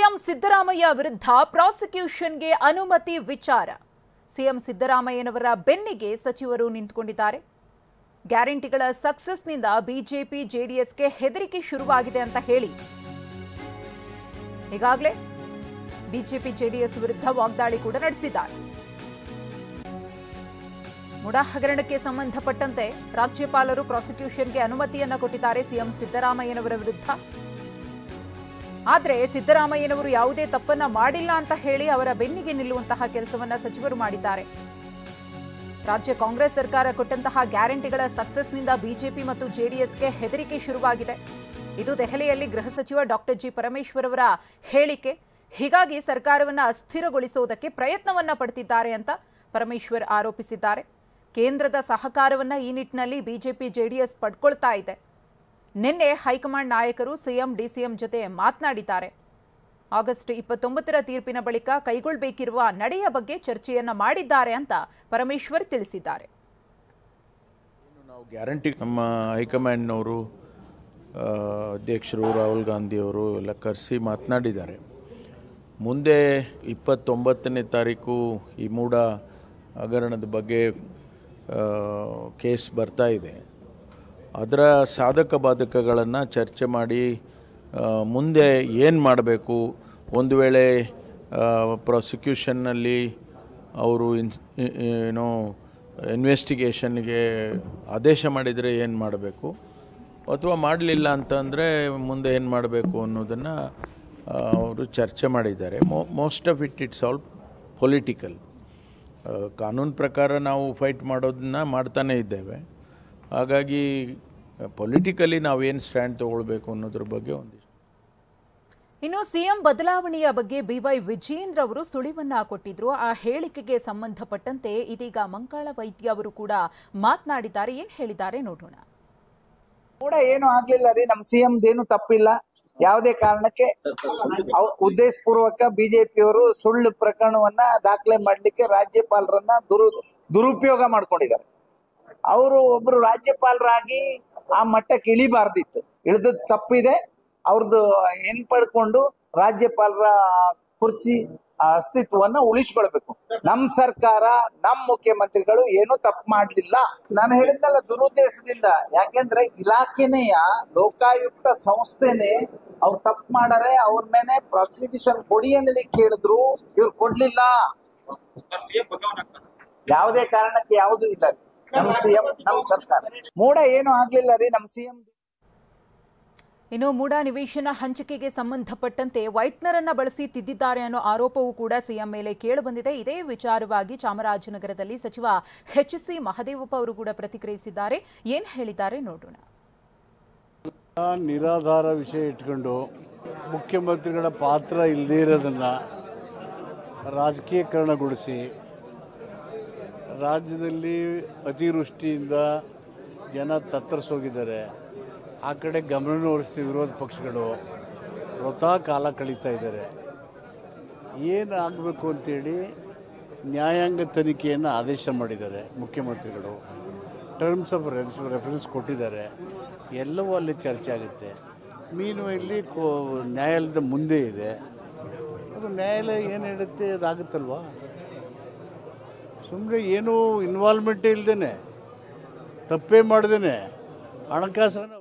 CM Siddaramaiah ವಿರುದ್ಧ ಪ್ರಾಸಿಕ್ಯೂಷನ್ಗೆ ಅನುಮತಿ ವಿಚಾರ. ಸಿಎಂ ಸಿದ್ದರಾಮಯ್ಯನವರ ಬೆನ್ನಿಗೆ ಸಚಿವರು ನಿಂತುಕೊಂಡಿದ್ದಾರೆ. ಗ್ಯಾರಂಟಿಗಳ ಸಕ್ಸಸ್ನಿಂದ ಬಿಜೆಪಿ ಜೆಡಿಎಸ್ಗೆ ಹೆದರಿಕೆ ಶುರುವಾಗಿದೆ ಅಂತ ಹೇಳಿ ಈಗಾಗಲೇ ಬಿಜೆಪಿ ಜೆಡಿಎಸ್ ವಿರುದ್ಧ ವಾಗ್ದಾಳಿ ಕೂಡ ನಡೆಸಿದ್ದಾರೆ. ಮುಡಾ ಹಗರಣಕ್ಕೆ ಸಂಬಂಧಪಟ್ಟಂತೆ ರಾಜ್ಯಪಾಲರು ಪ್ರಾಸಿಕ್ಯೂಷನ್ಗೆ ಅನುಮತಿಯನ್ನ ಕೊಟ್ಟಿದ್ದಾರೆ ಸಿಎಂ ಸಿದ್ದರಾಮಯ್ಯನವರ ವಿರುದ್ಧ. ಆದರೆ ಸಿದ್ದರಾಮಯ್ಯನವರು ಯಾವುದೇ ತಪ್ಪನ್ನ ಮಾಡಿಲ್ಲ ಅಂತ ಹೇಳಿ ಅವರ ಬೆನ್ನಿಗೆ ನಿಲ್ಲುವಂತಹ ಕೆಲಸವನ್ನ ಸಚಿವರು ಮಾಡಿದ್ದಾರೆ. ರಾಜ್ಯ ಕಾಂಗ್ರೆಸ್ ಸರ್ಕಾರ ಕೊಟ್ಟಂತಹ ಗ್ಯಾರಂಟಿಗಳ ಸಕ್ಸಸ್ನಿಂದ ಬಿಜೆಪಿ ಮತ್ತು ಜೆಡಿಎಸ್ಗೆ ಹೆದರಿಕೆ ಶುರುವಾಗಿದೆ. ಇದು ದೆಹಲಿಯಲ್ಲಿ ಗೃಹ ಸಚಿವ ಡಾಕ್ಟರ್ ಜಿ ಪರಮೇಶ್ವರ್ ಅವರ ಹೇಳಿಕೆ. ಹೀಗಾಗಿ ಸರ್ಕಾರವನ್ನ ಅಸ್ಥಿರಗೊಳಿಸುವುದಕ್ಕೆ ಪ್ರಯತ್ನವನ್ನ ಪಡುತ್ತಿದ್ದಾರೆ ಅಂತ ಪರಮೇಶ್ವರ್ ಆರೋಪಿಸಿದ್ದಾರೆ. ಕೇಂದ್ರದ ಸಹಕಾರವನ್ನ ಈ ನಿಟ್ಟಿನಲ್ಲಿ ಬಿಜೆಪಿ ಜೆಡಿಎಸ್ ಪಡ್ಕೊಳ್ತಾ ಇದೆ. ನಿನ್ನೆ ಹೈಕಮಾಂಡ್ ನಾಯಕರು ಸಿಎಂ ಡಿಸಿಎಂ ಜೊತೆ ಮಾತನಾಡಿದ್ದಾರೆ. ಆಗಸ್ಟ್ 29ರ ತೀರ್ಪಿನ ಬಳಿಕ ಕೈಗೊಳ್ಳಬೇಕಿರುವ ನಡೆಯ ಬಗ್ಗೆ ಚರ್ಚೆಯನ್ನ ಮಾಡಿದ್ದಾರೆ ಅಂತ ಪರಮೇಶ್ವರ್ ತಿಳಿಸಿದ್ದಾರೆ. ನಾವು ಗ್ಯಾರಂಟಿ ನಮ್ಮ ಹೈಕಮಾಂಡ್ನವರು ಅಧ್ಯಕ್ಷರು ರಾಹುಲ್ ಗಾಂಧಿ ಅವರು ಎಲ್ಲ ಕರೆಸಿ ಮಾತನಾಡಿದ್ದಾರೆ. ಮುಂದೆ 29ನೇ ತಾರೀಕು ಈ ಮೂಡ ಹಗರಣದ ಬಗ್ಗೆ ಕೇಸ್ ಬರ್ತಾ ಇದೆ. ಅದರ ಸಾಧಕ ಬಾಧಕಗಳನ್ನು ಚರ್ಚೆ ಮಾಡಿ ಮುಂದೆ ಏನು ಮಾಡಬೇಕು, ಒಂದು ವೇಳೆ ಪ್ರಾಸಿಕ್ಯೂಷನ್ನಲ್ಲಿ ಅವರು ಏನೋ ಇನ್ವೆಸ್ಟಿಗೇಷನ್ಗೆ ಆದೇಶ ಮಾಡಿದರೆ ಏನು ಮಾಡಬೇಕು, ಅಥವಾ ಮಾಡಲಿಲ್ಲ ಅಂತಂದರೆ ಮುಂದೆ ಏನು ಮಾಡಬೇಕು ಅನ್ನೋದನ್ನು ಅವರು ಚರ್ಚೆ ಮಾಡಿದ್ದಾರೆ. Most of it's all political. ಕಾನೂನು ಪ್ರಕಾರ ನಾವು ಫೈಟ್ ಮಾಡೋದನ್ನ ಮಾಡ್ತಾನೇ ಇದ್ದೇವೆ. ಹಾಗಾಗಿ ಪೊಲಿಟಿಕಲಿ ನಾವೇನು ಸ್ಟ್ಯಾಂಡ್ ತಗೊಳ್ಬೇಕು ಅನ್ನೋದ್ರ ಬಗ್ಗೆ ಒಂದಿಷ್ಟು. ಇನ್ನು ಸಿಎಂ ಬದಲಾವಣೆಯ ಬಗ್ಗೆ ಬಿವೈ ವಿಜೇಂದ್ರ ಅವರು ಸುಳಿವನ್ನ ಕೊಟ್ಟಿದ್ರು. ಆ ಹೇಳಿಕೆಗೆ ಸಂಬಂಧಪಟ್ಟಂತೆ ಇದೀಗ ಮಂಕಾಳ ವೈದ್ಯ ಅವರು ಕೂಡ ಮಾತನಾಡಿದ್ದಾರೆ. ಏನ್ ಹೇಳಿದ್ದಾರೆ ನೋಡೋಣ. ಕೂಡ ಏನು ಆಗ್ಲಿಲ್ಲ ರೀ, ನಮ್ ಸಿಎಂ ಏನು ತಪ್ಪಿಲ್ಲ. ಯಾವುದೇ ಕಾರಣಕ್ಕೆ ಉದ್ದೇಶಪೂರ್ವಕ ಬಿಜೆಪಿಯವರು ಸುಳ್ಳು ಪ್ರಕರಣವನ್ನ ದಾಖಲೆ ಮಾಡ್ಲಿಕ್ಕೆ ರಾಜ್ಯಪಾಲರನ್ನ ದುರುಪಯೋಗ ಮಾಡ್ಕೊಂಡಿದ್ದಾರೆ. ಅವರು ಒಬ್ರು ರಾಜ್ಯಪಾಲರಾಗಿ ಆ ಮಟ್ಟಕ್ಕೆ ಇಳಿಬಾರ್ದಿತ್ತು. ಇಳಿದದ್ದು ತಪ್ಪಿದೆ. ಅವ್ರದ್ದು ಪಡ್ಕೊಂಡು ರಾಜ್ಯಪಾಲರ ಕುರ್ಚಿ ಅಸ್ತಿತ್ವವನ್ನ ಉಳಿಸ್ಕೊಳ್ಬೇಕು. ನಮ್ ಸರ್ಕಾರ, ನಮ್ ಮುಖ್ಯಮಂತ್ರಿಗಳು ಏನು ತಪ್ಪು ಮಾಡ್ಲಿಲ್ಲ. ನಾನು ಹೇಳಿದ್ನಲ್ಲ, ದುರುದ್ದೇಶದಿಂದ. ಯಾಕೆಂದ್ರೆ ಇಲಾಖೆನೆಯ ಲೋಕಾಯುಕ್ತ ಸಂಸ್ಥೆನೆ ಅವ್ರು ತಪ್ಪು ಮಾಡಾರೆ, ಅವ್ರ ಮೇಲೆ ಪ್ರಾಸಿಕ್ಯೂಷನ್ ಕೊಡಿ ಅಂತ ಕೇಳಿದ್ರು, ಇವ್ರು ಕೊಡ್ಲಿಲ್ಲ. ಯಾವುದೇ ಕಾರಣಕ್ಕೆ ಯಾವುದು ಇಲ್ಲ. ನಮ್ ಸಿಎಂ, ನಮ್ ಸರ್ಕಾರ ಮೂಡ ಏನು ಆಗ್ಲಿಲ್ಲ ರೀ ನಮ್ ಸಿಎಂ. ಇನ್ನು ಮೂಡಾ ನಿವೇಶನ ಹಂಚಿಕೆಗೆ ಸಂಬಂಧಪಟ್ಟಂತೆ ವೈಟ್ನರ್ ಅನ್ನ ಬಳಸಿ ತಿದ್ದಿದ್ದಾರೆ ಅನ್ನೋ ಆರೋಪವೂ ಕೂಡ ಸಿಎಂ ಮೇಲೆ ಕೇಳಿಬಂದಿದೆ. ಇದೇ ವಿಚಾರವಾಗಿ ಚಾಮರಾಜನಗರದಲ್ಲಿ ಸಚಿವ ಎಚ್.ಸಿ. ಮಹದೇವಪ್ಪ ಅವರು ಕೂಡ ಪ್ರತಿಕ್ರಿಯಿಸಿದ್ದಾರೆ. ಏನ್ ಹೇಳಿದ್ದಾರೆ ನೋಡೋಣ. ನಿರಾಧಾರ ವಿಷಯ ಇಟ್ಕೊಂಡು ಮುಖ್ಯಮಂತ್ರಿಗಳ ಪಾತ್ರ ಇಲ್ಲದೇ ಇರೋದನ್ನ ರಾಜಕೀಯಕರಣಗೊಳಿಸಿ ರಾಜ್ಯದಲ್ಲಿ ಅತಿವೃಷ್ಟಿಯಿಂದ ಜನ ತತ್ತರಿಸೋಗಿದ್ದಾರೆ. ಆ ಕಡೆ ಗಮನ ಹರಿಸ್ತೀವಿ ವಿರೋಧ ಪಕ್ಷಗಳು ವೃಥಾ ಕಾಲ ಕಳೀತಾ ಇದ್ದಾರೆ. ಏನಾಗಬೇಕು ಅಂತೇಳಿ ನ್ಯಾಯಾಂಗ ತನಿಖೆಯನ್ನು ಆದೇಶ ಮಾಡಿದ್ದಾರೆ ಮುಖ್ಯಮಂತ್ರಿಗಳು. ಟರ್ಮ್ಸ್ ಆಫ್ ರೆಫರೆನ್ಸ್ ಕೊಟ್ಟಿದ್ದಾರೆ. ಎಲ್ಲವೂ ಅಲ್ಲಿ ಚರ್ಚೆ ಆಗುತ್ತೆ. ಮೀನು ಇಲ್ಲಿ ನ್ಯಾಯಾಲಯದ ಮುಂದೆ ಇದೆ. ಅದು ನ್ಯಾಯಾಲಯ ಏನು ಹೇಳುತ್ತೆ ಅದಾಗುತ್ತಲ್ವಾ. ಸುಮ್ಮನೆ ಏನೂ ಇನ್ವಾಲ್ವ್ಮೆಂಟೇ ಇಲ್ಲದೇ, ತಪ್ಪೇ ಮಾಡ್ದೇ ಹಣಕಾಸನ್ನು